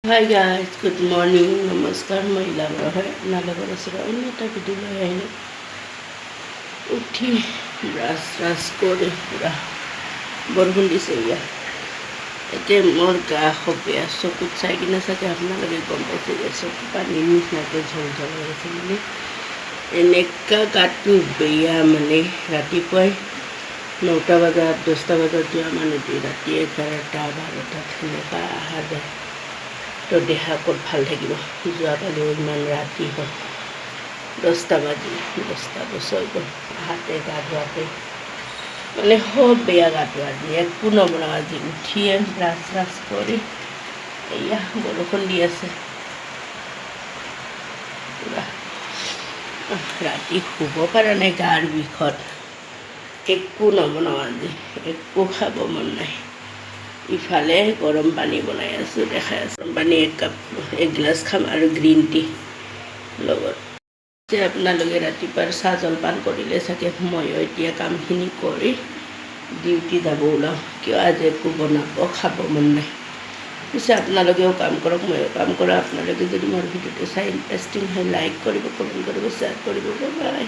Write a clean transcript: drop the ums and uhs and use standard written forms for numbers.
hi guys good morning নমস্কাৰ মহিলা হয় আপোনালোকৰ ওচৰত অন্য এটা ভিডিঅ' লৈ আহিলোঁ উঠি ব্ৰাছ কৰি পূৰা বৰষুণ দিছে ইয়াত এতিয়া মোৰ গা খুব বেয়া চকুত চাই কিনে চাগে আপোনালোকে গম পাইছে যে চকু পানীৰ নিচিনাকৈ ঝলঝল হৈ আছে বুলি এনেকুৱা গাটো বেয়া মানে ৰাতিপুৱাই 9টা বজাত 10টা বজাত যোৱা মানুহটো ৰাতি 11টা 12টাত সেনেকুৱা অহা যায় তো দেহা ক'ত ভাল থাকিব যোৱাকালিও ইমান ৰাতি হ'ল 10টা বাজি 10টা বছৰ গ'ল আহাতে গা ধোৱাতে মানে খুব বেয়া গাটো আজি একো নবনাওঁ আজি উঠিয়ে ব্ৰাছ কৰি এয়া বৰষুণ দি আছে পূৰা ৰাতি শুব পৰা নাই গাৰ বিষত একো নবনাওঁ আজি একো খাব মন নাই ইফালে গৰম পানী বনাই আছোঁ দেখাই আছোঁ গৰম পানী এক গিলাচ খাম আৰু গ্ৰীণ টি লগত যে আপোনালোকে ৰাতিপুৱাৰ চাহ জলপান কৰিলে চাগে ময়ো এতিয়া কামখিনি কৰি ডিউটি যাব ওলাওঁ কিয় আজি একো বনাব খাব মন নাই পিছে আপোনালোকেও কাম কৰক ময়ো কাম কৰোঁ আপোনালোকে যদি মোৰ ভিডিঅ'টো চাই ইণ্টাৰেষ্টিং হয় লাইক কৰিব কমেণ্ট কৰিব শ্বেয়াৰ কৰিব বাই